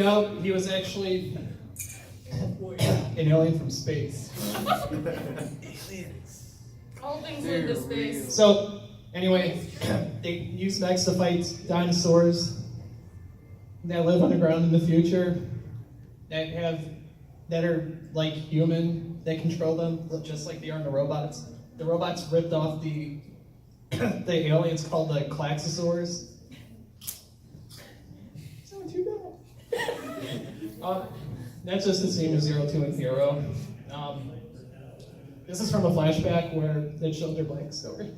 out, he was actually an alien from space. All things lead to space. So, anyway, they use mechs to fight dinosaurs that live underground in the future, that are like human, that control them, just like they are in the robots. The robots ripped off the aliens called the Klaxosaurs. It's not too bad. That's just the scene of 02 and Hero. This is from a flashback where they showed their backstory.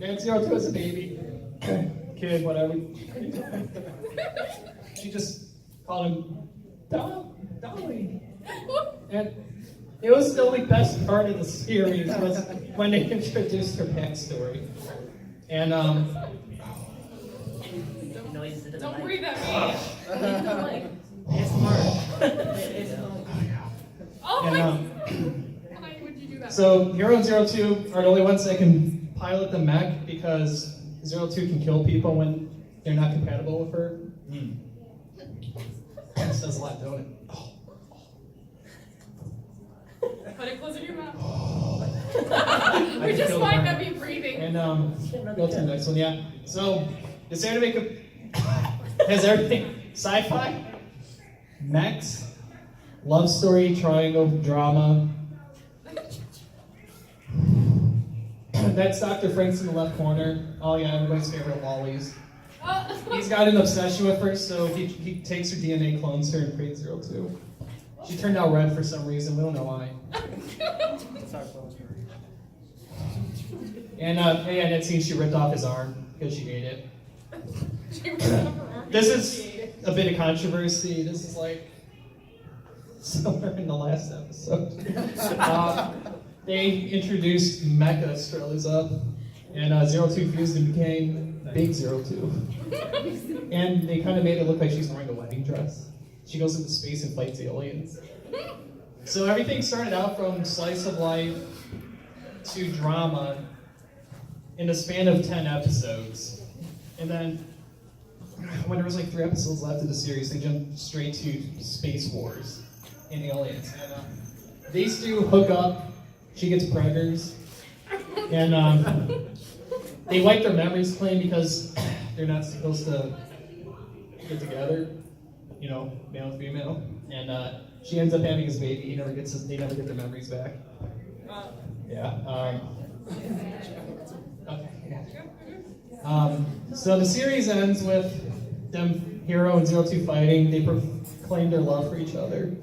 And 02 as a baby, kid, whatever. She just called him Dolly. And it was the only best part of the series was when they introduced her backstory. And Don't breathe at me. It's smart. Oh and, my! Why would you do that? So Hero and 02 are the only ones that can pilot the mech because 02 can kill people when they're not compatible with her. That says a lot, don't it? Put it closer to your mouth. We just might not be breathing. And go to the next one, yeah. So this anime has everything: sci-fi, mechs, love story, triangle, drama. That's Dr. Frank's in the left corner. Oh yeah, everybody's favorite Wally's. He's got an obsession with her, so he takes her DNA, clones her, and creates 02. She turned out red for some reason. We don't know why. And yeah, that scene she ripped off his arm because she ate it. This is a bit of controversy. This is like somewhere in the last episode. They introduced Mecha Streliza, and 02 fused and became Big 02. And they kind of made it look like she's wearing a wedding dress. She goes into space and fights aliens. So everything started out from slice of life to drama in a span of 10 episodes. And then when there was like 3 episodes left of the series, they jumped straight to Space Wars and aliens. And these two hook up. She gets preggers. And they wipe their memories clean because they're not supposed to get together. You know, male and female, and she ends up having his baby. They never get their memories back. Yeah. Okay. Yeah. So the series ends with them, Hero and 02 fighting. They proclaim their love for each other.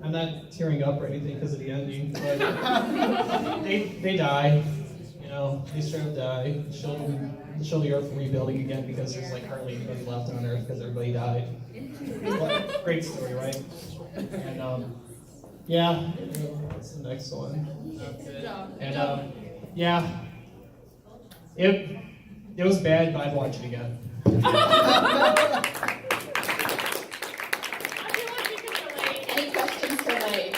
I'm not tearing up or anything because of the ending, but they die. You know, they straight up die. Show the Earth rebuilding again because there's like hardly anybody left on Earth because everybody died. But, great story, right? And yeah, what's the next one? Good job. And yeah, it was bad, but I'd watch it again. I feel like we can relate. Any questions for Aide?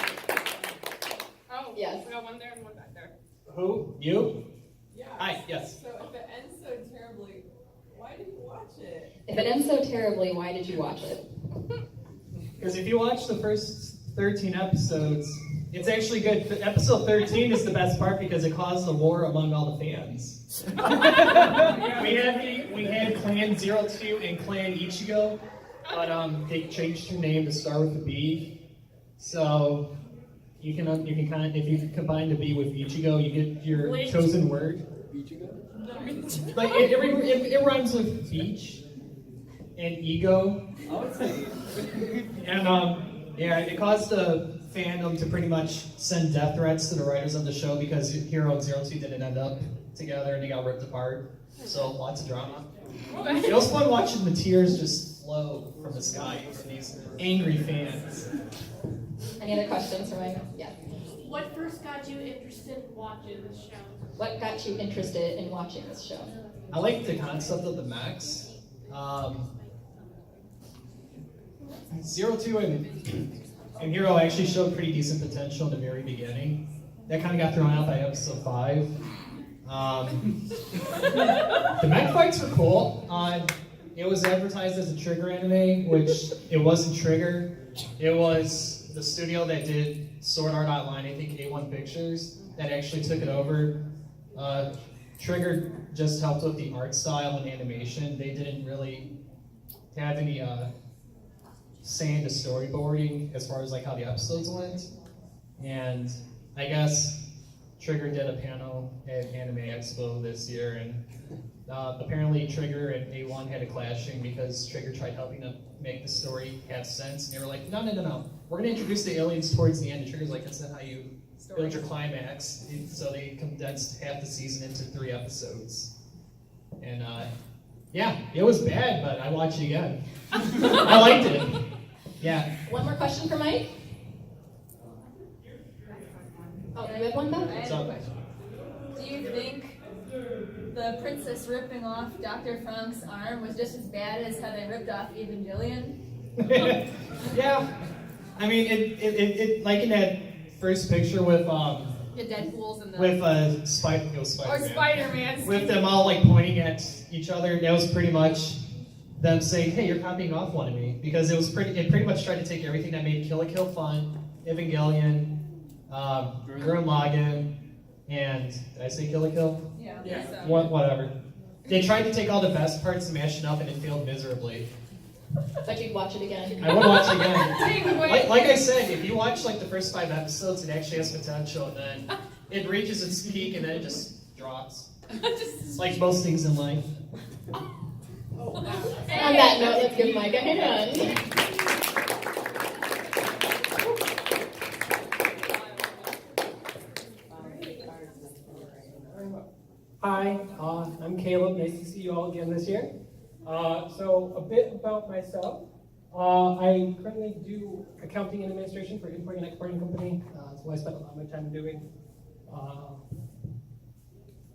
Oh, Yes. we got one there and one back there. Who? You? Yeah. Hi. Yes. So if it ends so terribly, why did you watch it? If it ends so terribly, why did you watch it? Because if you watch the first 13 episodes, it's actually good. Episode 13 is the best part because it caused a war among all the fans. we had Clan 02 and Clan Ichigo, but they changed their name to start with a B. So you can kind of, if you combine the B with Ichigo, you get your chosen word. Like it rhymes with beach and ego. I would say. And yeah, it caused the fandom to pretty much send death threats to the writers of the show because Hero and 02 didn't end up together and they got ripped apart. So lots of drama. It was fun watching the tears just flow from the sky from these angry fans. Any other questions for Aide? Yeah. What first got you interested in watching this show? What got you interested in watching this show? I like the concept of the mechs. 02 and Hero actually showed pretty decent potential in the very beginning. That kind of got thrown out by episode 5. The mech fights were cool. it was advertised as a Trigger anime, which it wasn't Trigger. It was the studio that did Sword Art Online, I think A1 Pictures, that actually took it over. Trigger just helped with the art style and animation. They didn't really have any say in the storyboarding as far as like how the episodes went. And I guess Trigger did a panel at Anime Expo this year, and apparently Trigger and A1 had a clashing because Trigger tried helping them make the story have sense, and they were like, no, we're gonna introduce the aliens towards the end. And Trigger's like, that's not how you build your climax. So they condensed half the season into 3 episodes. And yeah, it was bad, but I watched it again. I liked it. Yeah. One more question for Mike. Oh, you have one back? What's up? Do you think the princess ripping off Dr. Frank's arm was just as bad as how they ripped off Evangelion? Yeah. I mean, it like in that first picture with The Deadpool's and the with Spider-Man. or Spider-Man. With them all like pointing at each other, that was pretty much them saying, "Hey, you're copying off one of me," because it pretty much tried to take everything that made Kill la Kill fun, Evangelion, Gurren Lagann, and did I say Kill la Kill? Yeah. So. Whatever. They tried to take all the best parts and mash it up, and it failed miserably. But you'd watch it again. I would watch it again. Take away. Like I said, if you watch like the first 5 episodes, it actually has potential, and then it reaches its peak, and then it just drops. Just- Like most things in life. On that note, let's give Mike a hand. Hi, I'm Caleb. Nice to see you all again this year. So a bit about myself. I currently do accounting and administration for importing and exporting company. That's what I spent a lot of my time doing.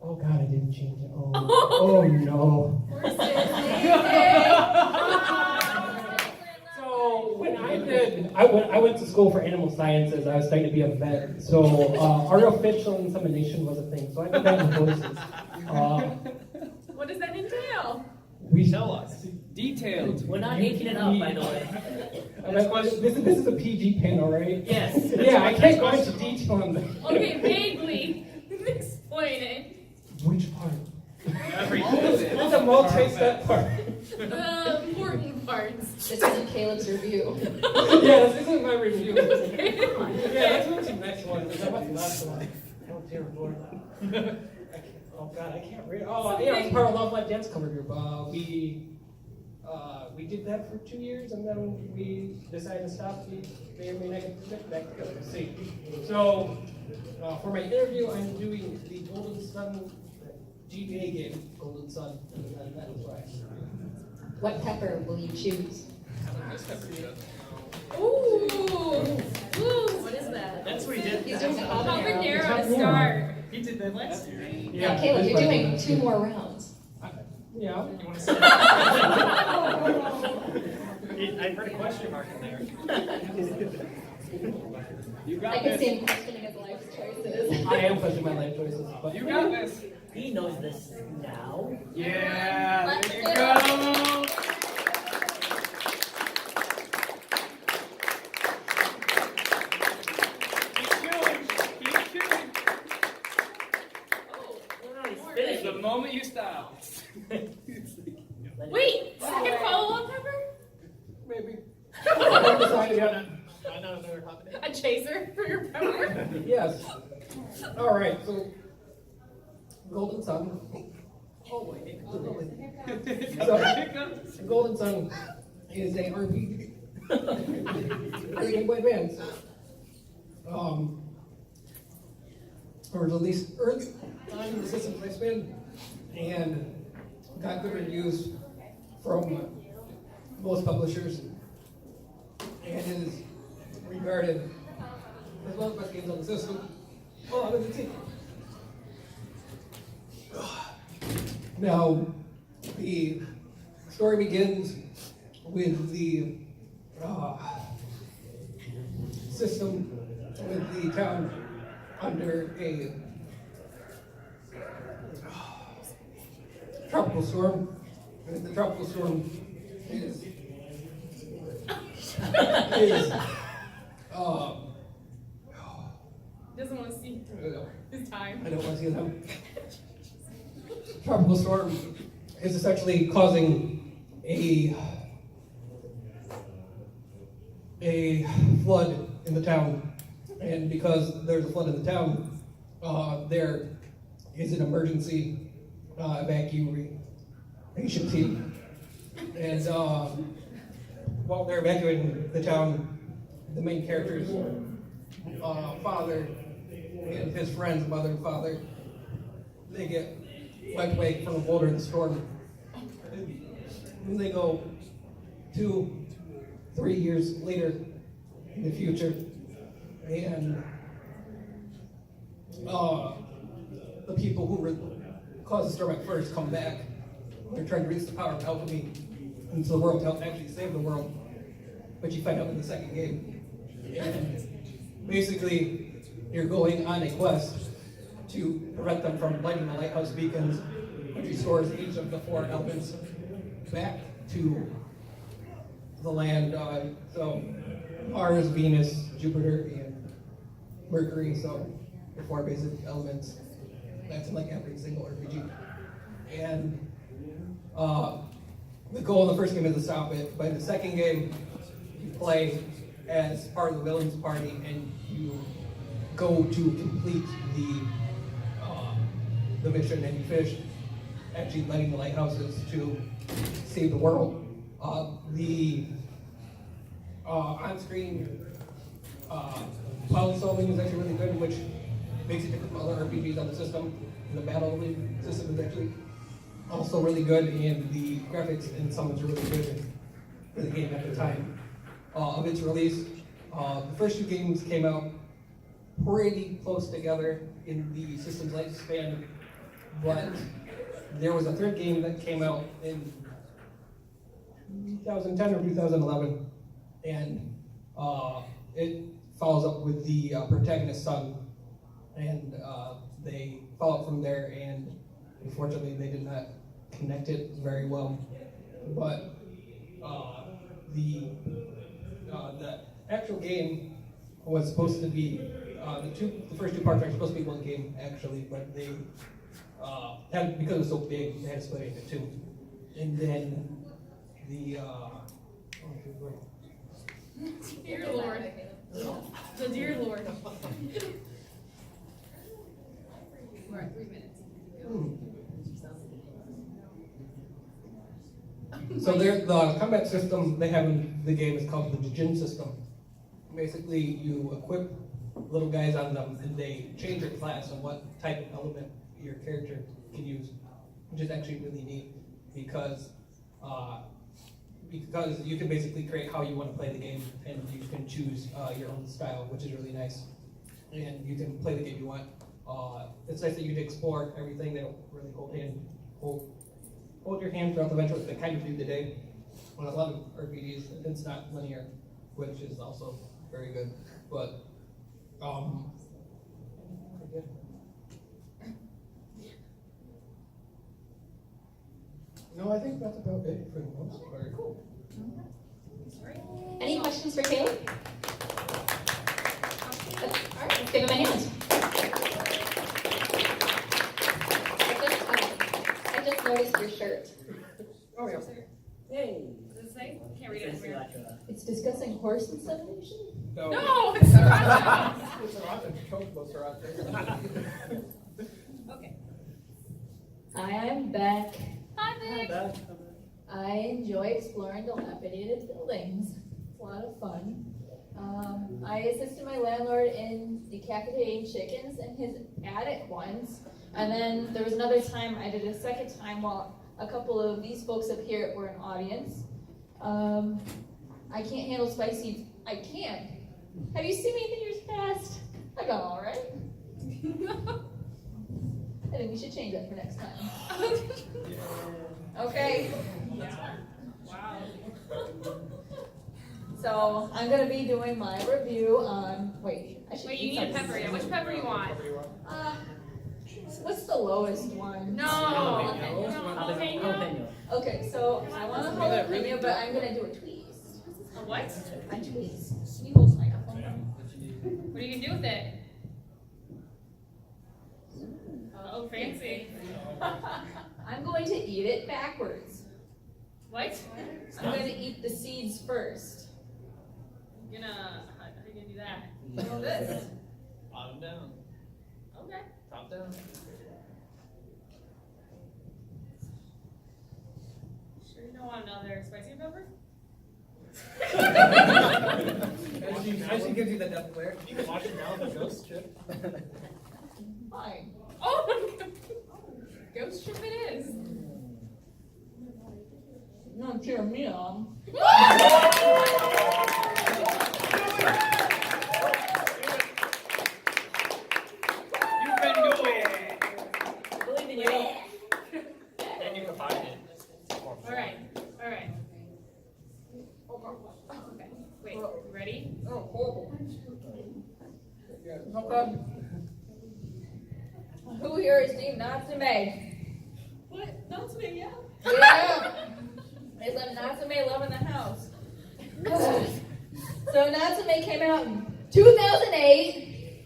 Oh God, I didn't change it. Oh no. So when I went to school for animal sciences. I was starting to be a vet. So artificial insemination was a thing. So I did that with voices. What does that entail? We tell us. Detailed. We're not making it up, by the way. This is a PG pin, all right? Yes. Yeah, I can't go into detail on that. Okay, vaguely explain it. Which part? Everything. It's a multi-step part. The important parts. This isn't Caleb's review. Yeah, this isn't my review. Yeah, let's move to the next one. Because I want the last one. Oh dear Lord. Oh God, I can't read. Oh, yeah, it's part of Love Life Dance cover group. We did that for 2 years, and then we decided to stop. We may or may not get back together. We'll see. So, for my interview, I'm doing the Golden Sun GBA game, Golden Sun, and that is why. What pepper will you choose? Ooh. Ooh. What is that? That's what he did. He's doing a Habanero to start. He did that last year. Now, Caleb, you're doing 2 more rounds. Yeah. You want to say? I heard a question mark in there. You got I can this. see him questioning his life choices. I am pushing my life choices, but You got this. He knows this now. Yeah. Let's There do you it. go. Keep chewing. Keep chewing. It's the moment you stop. Wait, second follow-up pepper? maybe. I decided on A chaser for your pepper? Yes. All right. So, Golden Sun. Oh wait. So, Golden Sun is a RPG. Game Boy Advance. Or at least early on in the system's lifespan, and got good reviews from most publishers, and is regarded as one of the best games on the system. Oh, I'm in the team. Now, the story begins with the system, with the town under a tropical storm, The tropical storm is Doesn't want to see his time. I don't want to see them. Tropical storm is essentially causing a flood in the town, and because there's a flood in the town, there is an emergency evacuation team, and while they're evacuating the town, the main characters, father and his friends, mother and father, they get wiped away from the water in the storm. And they go 2-3 years later in the future, and the people who caused the storm at first come back. They're trying to release the power of alchemy into the world to help actually save the world, but you find out in the second game. And basically, you're going on a quest to prevent them from lighting the lighthouse beacons, which restores each of the 4 elements back to the land. So Mars, Venus, Jupiter, and Mercury. So the 4 basic elements. That's in like every single RPG. And the goal of the first game is to stop it. But in the second game, you play as part of the villains party, and you go to complete the mission, and you finish actually lighting the lighthouses to save the world. The on-screen puzzle solving is actually really good, which makes it different from other RPGs on the system. And the battle system is actually also really good, and the graphics and summons are really good for the game at the time of its release. The first 2 games came out pretty close together in the system's lifespan, but there was a 3rd game that came out in 2010 or 2011, and it follows up with the protagonist's son, and they follow up from there, and unfortunately they did not connect it very well. But the actual game was supposed to be the first 2 parts are supposed to be 1 game actually, but they had, because it was so big, they had to split it into 2. And then the Dear Lord. The dear Lord. We're at 3 minutes. So the combat system they have in the game is called the Jin system. Basically, you equip little guys on them, and they change your class and what type of element your character can use, which is actually really neat because you can basically create how you want to play the game, and you can choose your own style, which is really nice. And you can play the game you want. It's nice that you can explore everything. They don't really hold your hand throughout the adventure, they kind of do today. On a lot of RPGs, it's not linear, which is also very good. But no, I think that's about it for the most part. Cool. Any questions for Caleb? All right, let's give him a hand. I just noticed your shirt. Oh yeah. Hey. Does it say? Can't read it from here. It's discussing horse insemination. No, it's Russia. Okay. I am back. Hi, Vic. I enjoy exploring dilapidated buildings. It's a lot of fun. I assisted my landlord in decapitating chickens in his attic once. And then there was another time I did a second time while a couple of these folks up here were an audience. I can't handle spicy. I can. Have you seen me in years past? I got all right. I think we should change that for next time. Okay. Wow. So I'm gonna be doing my review on. Wait, I should. Wait, you need a pepper. Yeah, which pepper you want? What's the lowest one? No. Jalapeno. Okay, so I want a jalapeno, but I'm gonna do a twist. A what? A twist. He holds my apple. What are you gonna do with it? Oh, fancy. I'm going to eat it backwards. What? I'm going to eat the seeds first. How are you gonna do that? Well, this. Bottom down. Okay. Top down. Sure you don't want another spicy pepper? As she gives you the death glare. You can wash it down with a ghost chip. Fine. Oh my god. Ghost chip it is. No, cheer me on. You can do it. Believe in you. And you can find it. Alright. Okay. Wait, you ready? Oh, horrible. Okay. Who here is Team Natsume? What? Not to me, yeah. Yeah. Is a Natsume love in the house? So Natsume came out in 2008.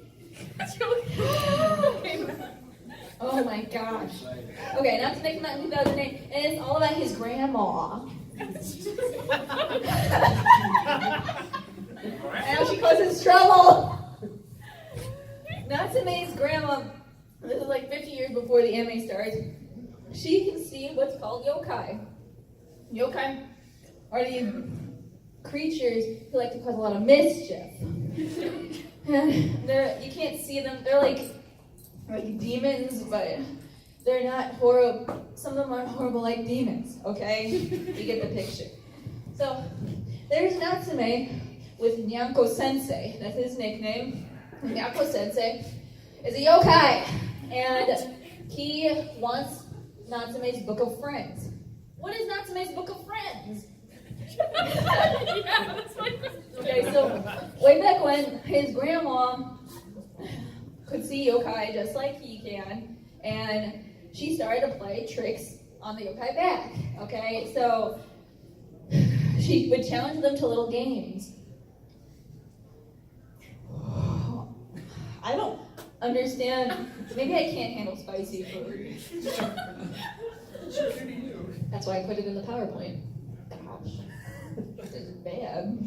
Oh my gosh. Okay, Natsume came out in 2008, and it's all about his grandma. And how she causes trouble. Natsume's grandma, this is like 50 years before the anime starts, she can see what's called yokai. Yokai are these creatures who like to cause a lot of mischief. You can't see them, they're like demons, but they're not horrible. Some of them aren't horrible like demons, okay? You get the picture. So, there's Natsume with Nyanko Sensei, that's his nickname. Nyanko Sensei is a yokai, and he wants Natsume's Book of Friends. What is Natsume's Book of Friends? Yeah, that's my question. Okay, so way back when, his grandma could see yokai just like he can, and she started to play tricks on the yokai back, okay? So she would challenge them to little games. I don't understand. Maybe I can't handle spicy food. That's why I put it in the PowerPoint. Gosh, this is bad.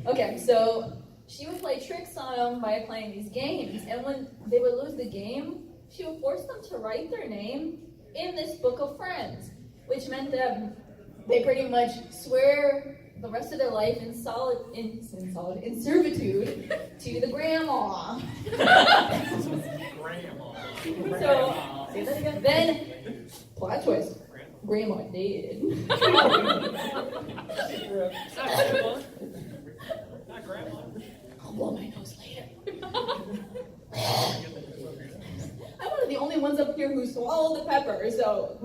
Okay, so she would play tricks on them by playing these games, and when they would lose the game, she would force them to write their name in this book of friends, which meant that they pretty much swear the rest of their life in servitude to the grandma. So, say that again. Then, plot twist. Grandma did. Not grandma. I'll blow my nose later. I'm one of the only ones up here who swallowed the pepper, so.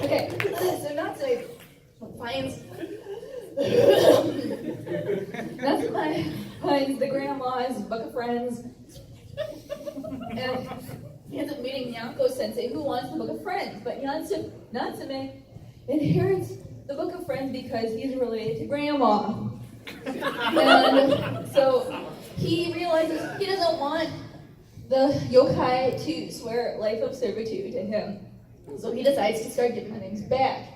Okay, so not to finds finds the grandma's book of friends, and he ends up meeting Nyanko Sensei, who wants the book of friends, but Natsume inherits the book of friends because he's related to grandma. And so he realizes he doesn't want the yokai to swear life of servitude to him. So he decides to start getting things back.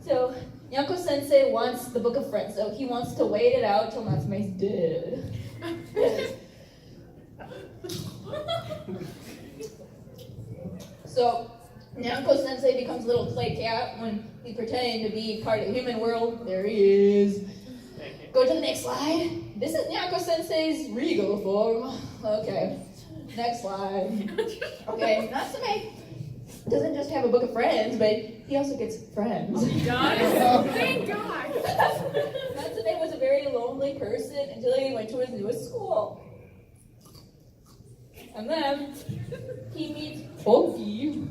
So Nyanko Sensei wants the book of friends, so he wants to wait it out till Natsume's dead. So Nyanko Sensei becomes a little play cat when he's pretending to be part of the human world. There he is. Go to the next slide. This is Nyanko Sensei's regal form. Okay, next slide. Okay, Natsume doesn't just have a book of friends, but he also gets friends. Thank God. Natsume was a very lonely person until he went to his newest school. And then he meets Pokey,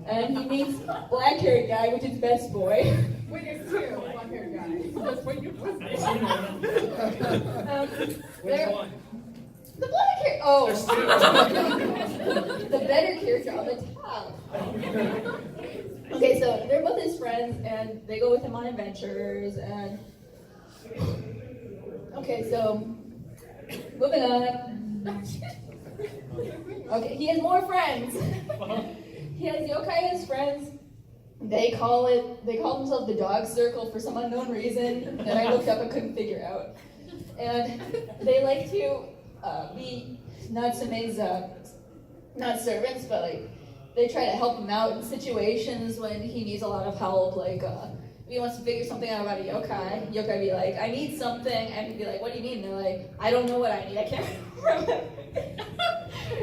and he meets black-haired guy, which is best boy. Wait, there's two long-haired guys. That's what you put. I seen one. Which There- one? The black hair. Oh, There's two. the better character on the top. Okay, so they're both his friends, and they go with him on adventures. And okay, so moving on. Okay, he has more friends. He has yokai as friends. They call themselves the dog circle for some unknown reason that I looked up and couldn't figure out. And they like to be Natsume's, not servants, but like, they try to help him out in situations when he needs a lot of help, like, if he wants to figure something out about a yokai be like, I need something, and he'd be like, what do you need? And they're like, I don't know what I need, I can't remember.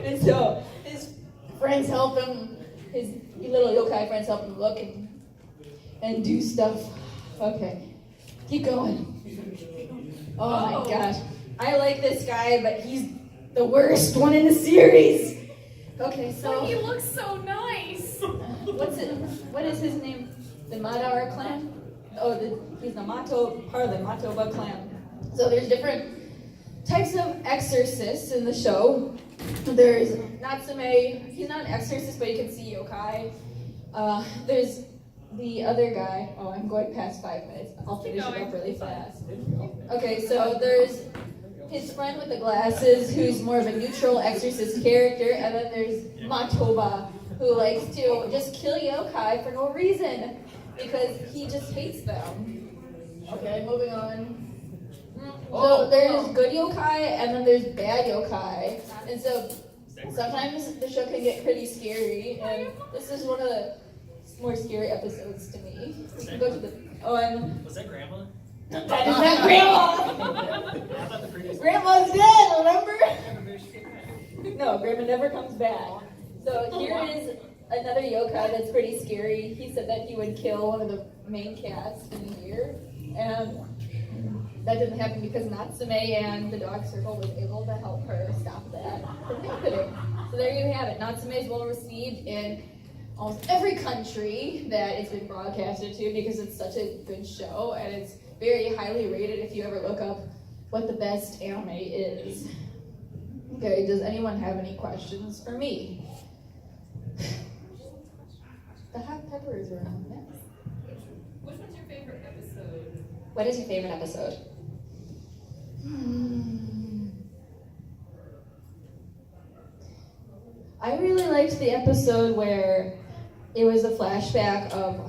And so, his friends help him, his little yokai friends help him look and do stuff. Okay, keep going. Oh my gosh. I like this guy, but he's the worst one in the series. Okay, so But he looks so nice. what is his name? The Madara clan? Oh, he's the part of the Matoba clan. So there's different types of exorcists in the show. There's Natsume, he's not an exorcist, but you can see yokai. There's the other guy. Oh, I'm going past 5 minutes. I'll finish it up really fast. Okay, so there's his friend with the glasses, who's more of a neutral exorcist character, and then there's Matoba, who likes to just kill yokai for no reason, because he just hates them. Okay, moving on. So there's good yokai, and then there's bad yokai, and so sometimes the show can get pretty scary, and this is one of the more scary episodes to me. We can go to the and Was that grandma? that is not Grandma. How about the previous one? Grandma's dead, remember? No, Grandma never comes back. So here is another yokai that's pretty scary. He said that he would kill one of the main cats in here, and that didn't happen because Natsume and the dog circle was able to help her stop that from happening. So there you have it. Natsume is well received in almost every country that it's been broadcasted to because it's such a good show, and it's very highly rated if you ever look up what the best anime is. Okay, does anyone have any questions for me? The hot peppers are on next. Which one's your favorite episode? What is your favorite episode? I really liked the episode where it was a flashback of,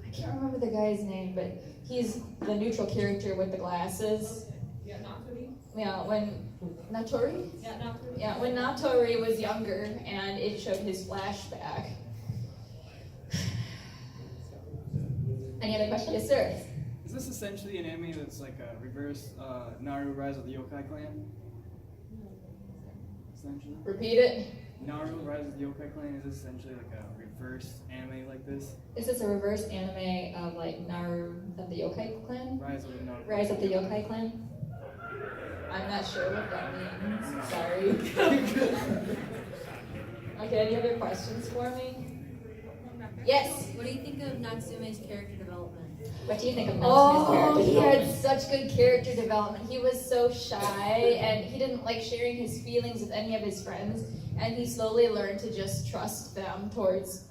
I can't remember the guy's name, but he's the neutral character with the glasses. Yeah, Natori? Yeah, when Natori? Yeah, Natori. Yeah, when Natori was younger and it showed his flashback. Any other questions? Yes, sir. Is this essentially an anime that's like a reverse Naru Rise of the Yokai Clan? Essentially? Repeat it. Naru Rise of the Yokai Clan is essentially like a reverse anime like this? Is this a reverse anime of like Naru of the Yokai Clan? Rise of the Naru. Rise of the Yokai Clan? I'm not sure what that means. Sorry. Okay, any other questions for me? Yes. What do you think of Natsume's character development? What do you think of Natsume's Oh, character he development? had Such good character development. He was so shy, and he didn't like sharing his feelings with any of his friends, and he slowly learned to just trust them towards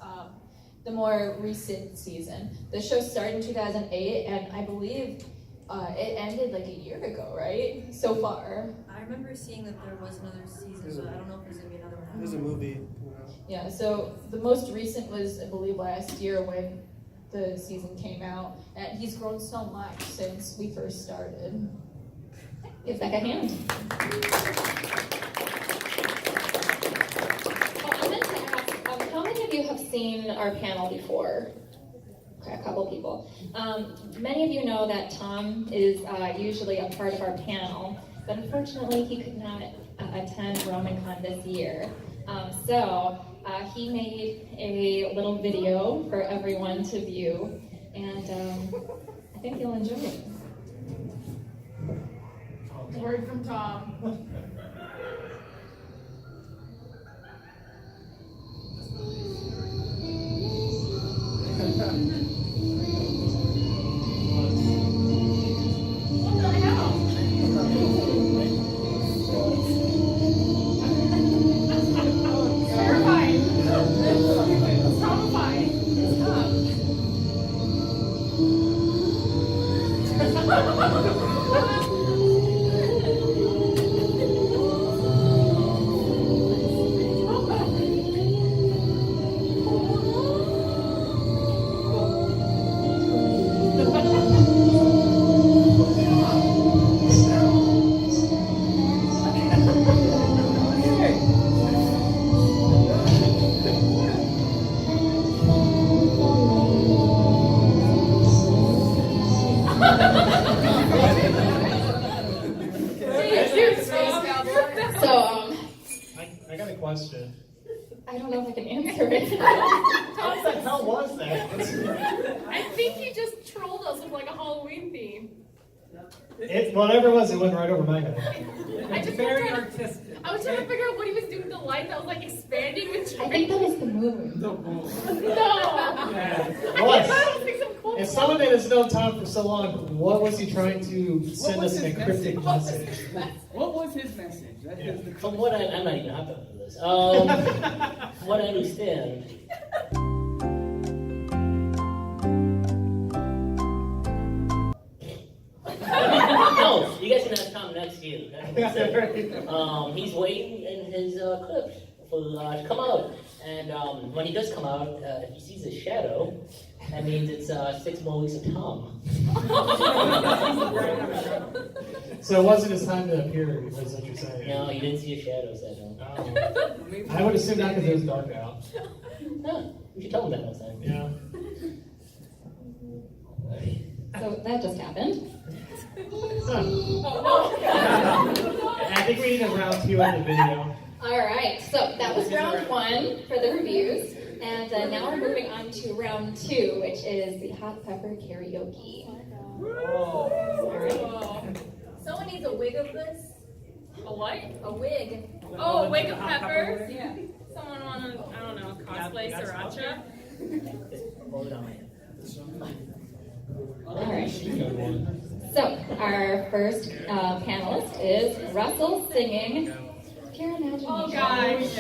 the more recent season. The show started in 2008, and I believe it ended like a year ago, right? So far. I remember seeing that there was another season, but I don't know if there's gonna be another one. There's a movie. Yeah, so the most recent was, I believe, last year when the season came out, and he's grown so much since we first started. Give Becca a hand. I meant to ask, how many of you have seen our panel before? Okay, a couple people. Many of you know that Tom is usually a part of our panel, but unfortunately he could not attend Ramencon this year. So he made a little video for everyone to view, and I think you'll enjoy it. Word from Tom. So, I got a question. I don't know if I can answer it. What the hell was that? I think you just trolled us with like a Halloween theme. Whatever it was, it went right over my head. I just Very was artistic. I was trying to figure out what he was doing with the light that was like expanding with I think that was the moon. No! What? I don't think some cool If someone that has known Tom for so long, what was he trying to send us an encrypted message? What was his message? That is the From what I'm not even happy with this. From what I understand, no, you guys can ask Tom next year. That's what he said. He's waiting in his clips for to come out, and when he does come out, if he sees a shadow, that means it's 6 more weeks of Tom. So it wasn't his time to appear, is what you're saying? No, you didn't see a shadow, so I would assume not because it was dark out. no, you should tell him that next time. Yeah. So that just happened. Huh. I think we need a round 2 on the video. All right, so that was round 1 for the reviews, and now we're moving on to round 2, which is the hot pepper karaoke. All right. Someone needs a wig of this. A what? A wig. Oh, a wig of peppers? Yeah. Someone want to, I don't know, cosplay Sriracha? Hold it on my hand. All right. So our first panelist is Russell singing Pure Imagination. Oh, gosh.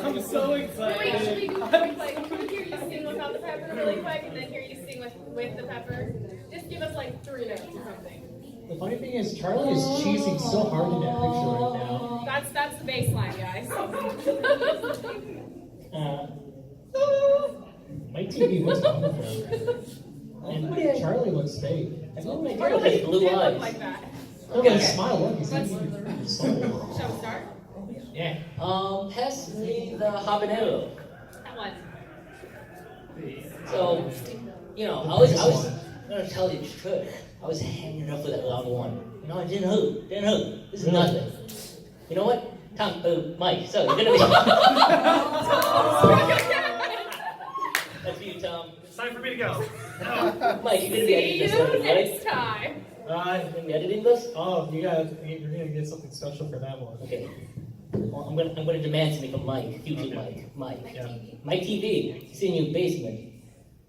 I'm so excited. Wait, should we do like, can we hear you sing without the pepper really quick, and then hear you sing with the pepper? Just give us like 3 notes or something. The funny thing is, Charlie is cheesing so hard in that picture right now. That's the baseline, guys. My TV looks wonderful. And Charlie looks fake. My girl has blue Didn't look eyes. like that. Look at his smile, look, he's eating his soul. Shall we start? Yeah. Pass me the habanero. That one. So, you know, I was gonna tell you the truth. I was hanging up with that round 1. You know, I didn't hoop. This is nothing. You know what? Tom, Mike, so you're gonna be. That's for you, Tom. It's time for me to go. Mike, you're gonna be editing See this you one, right? next time. You're gonna be editing this? Oh, you're gonna get something special for that one. Okay. Well, I'm gonna demand something from Mike, future Mike. Yeah. Mike TV. You see in your basement.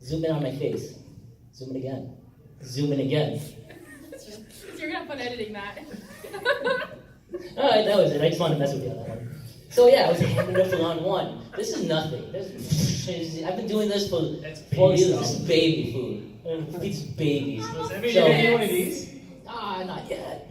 Zoom in on my face. Zoom in again. Zoom in again. So you're gonna put editing that. Alright, that was it. I just wanted to mess with you on that one. So yeah, I was hanging up for round 1. This is nothing. I've been doing this for 4 years. This is baby food. These babies. Does anybody need one of these? Not yet.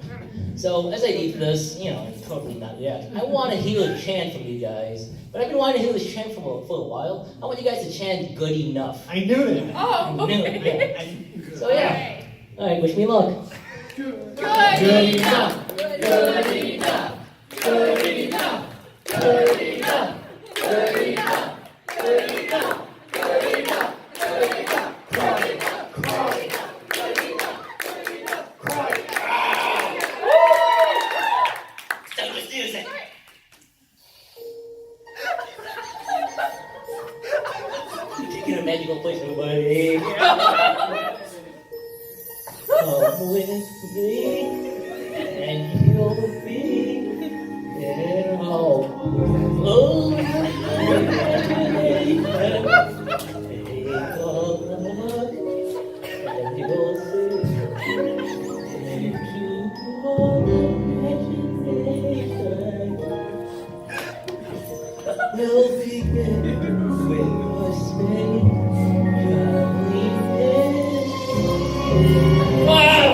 So as I eat this, you know, totally not yet. I want to hear a chant from you guys. But I've been wanting to hear this chant for a while. I want you guys to chant good enough. I knew that. Oh, okay. Yeah. So yeah. Alright, wish me luck. Good. Good enough. Good enough. Good enough. Good enough. Good enough. Good enough. Good enough. Good enough. Good enough. Taking a magical place, everybody. Come with me, and you'll be in home. Oh, imagination. Take a look, and you'll see into your imagination. We'll begin with a spin. Wow!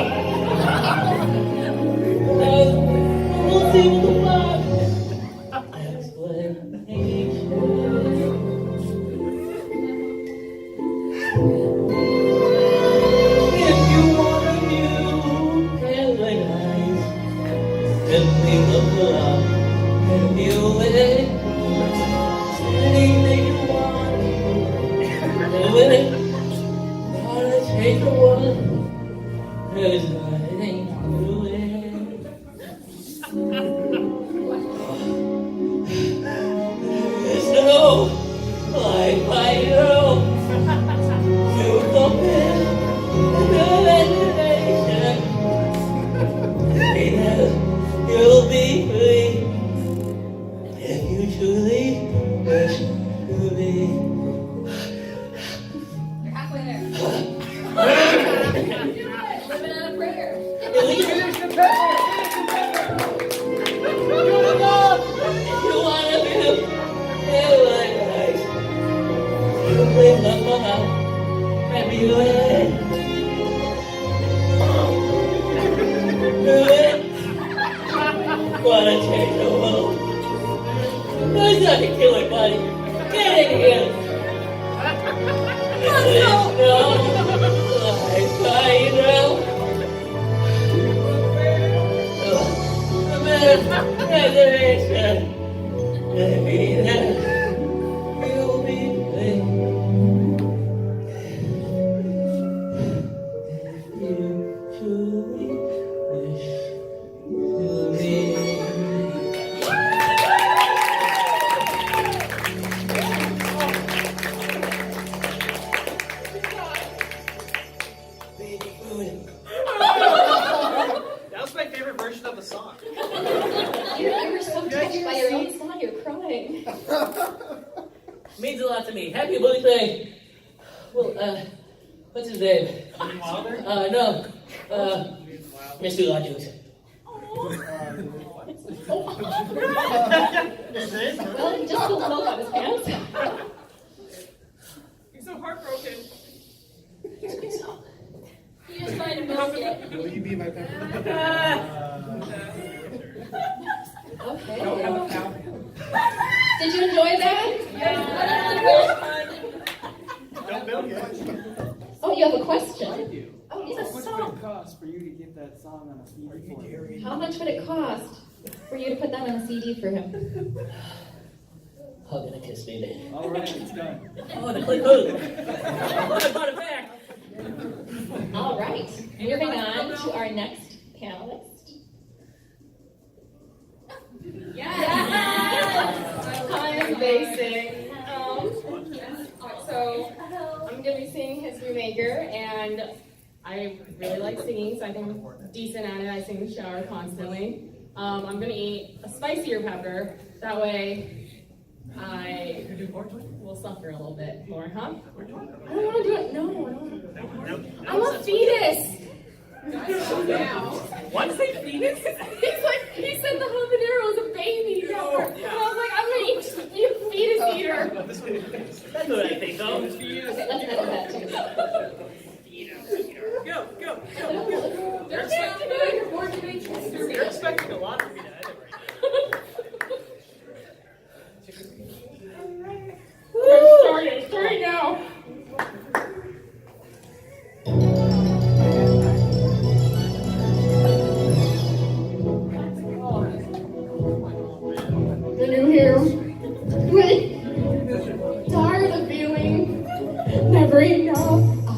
550 to complete the ventilation. You'll be free if you truly wish to be. You're halfway there. Living on a prayer. At least finish the pepper. If you wanna be like ice, you bring up my heart. Maybe you ain't. Wanna change the world? There's nothing to it, buddy. Get in here. Let's go. Life by now. Reservation. Maybe then you'll be free. You truly wish to be. That was my favorite version of the song. You were so touched by your own song, you're crying. Means a lot to me. Happy birthday. Well, what's his name? Wilder? No. Mr. Rogers. Well, he just spilled milk on his pants. You're so heartbroken. He's a big song. He was trying to milk it. Will you be my pepper? Okay. Don't Did you enjoy that? milk it. Oh, you have a question? Oh, How yes. much would it cost for you to get that song on a CD for him? How much would it cost for you to put that on a CD for him? Hug and a kiss, baby. All right, it's done. Oh, the click hook. I brought it back. All right. Moving on to our next panelist. Hi, I'm Basic. So I'm gonna be singing History Maker, and I really like singing, so I think I'm decent at it. I sing in the shower constantly. I'm gonna eat a spicier pepper. That way, I will suffer a little bit more, huh? I don't want to do it. No, I don't. I'm a fetus. What is it, penis? He said the habanero is a baby pepper. And I was like, I'm gonna eat you fetus eater. That's what I think, though. Okay, let's edit that too. Go. You're expecting a lot from me to edit right Start now. Can you hear? Wait. Tired of feeling never enough. I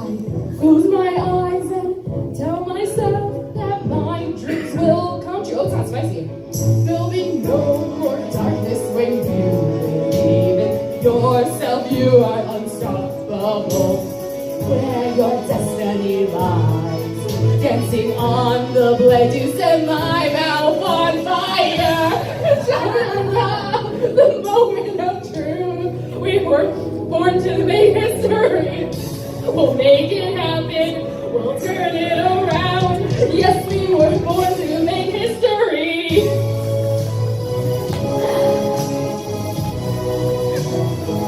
close my eyes and tell myself that my dreams will come true. Oh, it's not spicy. There'll be no more darkness when you believe in yourself. You are unstoppable. Where your destiny lies, dancing on the blade to set my mouth on fire. The moment of truth. We were born to make history. We'll make it happen. We'll turn it around. Yes, we were born to make history.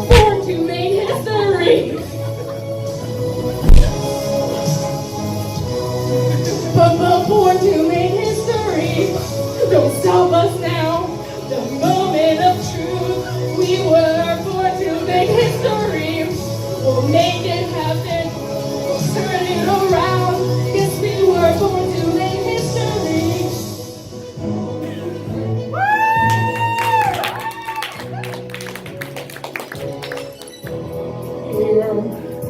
Born to make history. But born to make history. Don't stop us now. The moment of truth. We were born to make history. We'll make it happen. We'll turn it around. Yes, we were born to make history. Hear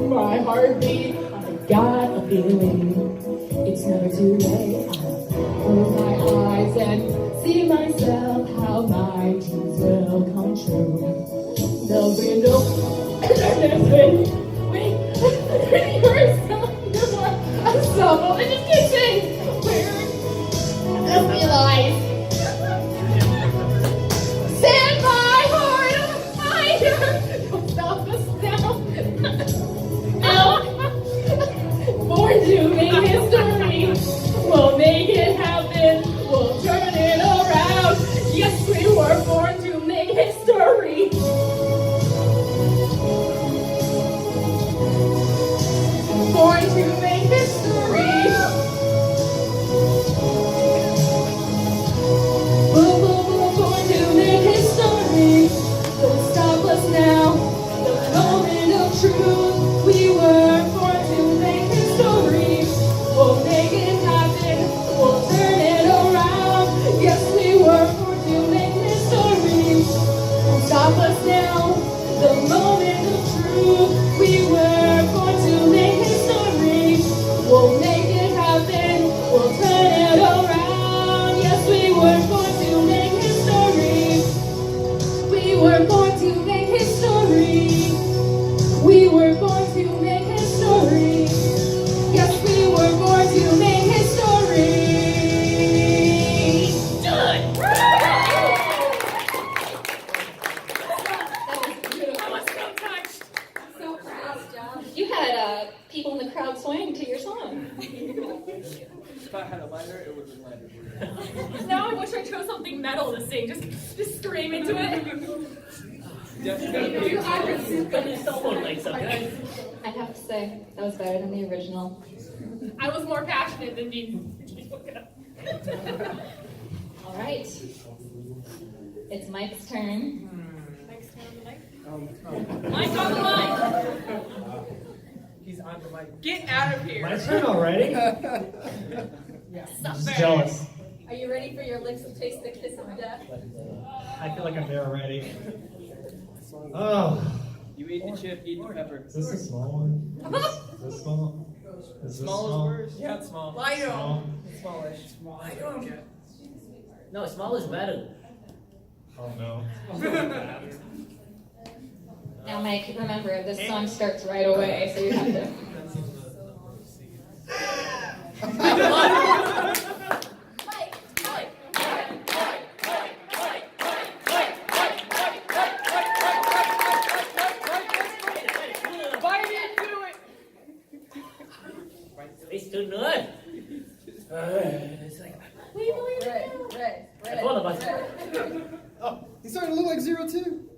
my heartbeat. I got a feeling it's never too late. I close my eyes and see myself how my dreams will come true. There'll be no I just can't say where. Just realize. Set my heart on fire. Don't stop us now. Born to make history. We'll make it happen. We'll turn it around. Yes, we were born to make history. Born to make history. Born to make history. Don't stop us now. The moment of truth. We were born to make history. We'll make it happen. We'll turn it around. Yes, we were born to make history. Don't stop us now. The moment of truth. We were born to make history. We'll make it happen. We'll turn it around. Yes, we were born to make history. We were born to make history. We were born to make history. Yes, we were born to make history. Done. I was so touched. So proud. You had people in the crowd swaying to your song. If I had a lighter, it would have been lighter. Now I wish I chose something metal to sing. Just scream into it. Someone like something. I have to say, that was better than the original. I was more passionate than Dean. All right. It's Mike's turn. Mike's on the mic. He's on the mic. Get out of here. My turn already? I'm just jealous. Are you ready for your lips to taste the kiss of death? I feel like I'm there already. Oh, You eat the chip, eat the pepper. is this a small one? Is this small? Is this Small small? is worse. Yeah, it's small. Lie down. Small? Smallish. No, small is better. Oh no. Now, Mike, remember, this song starts right away, so you have to. It's too good. It's like, Red. I thought about it. Oh, he's starting to look like 02.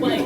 Like,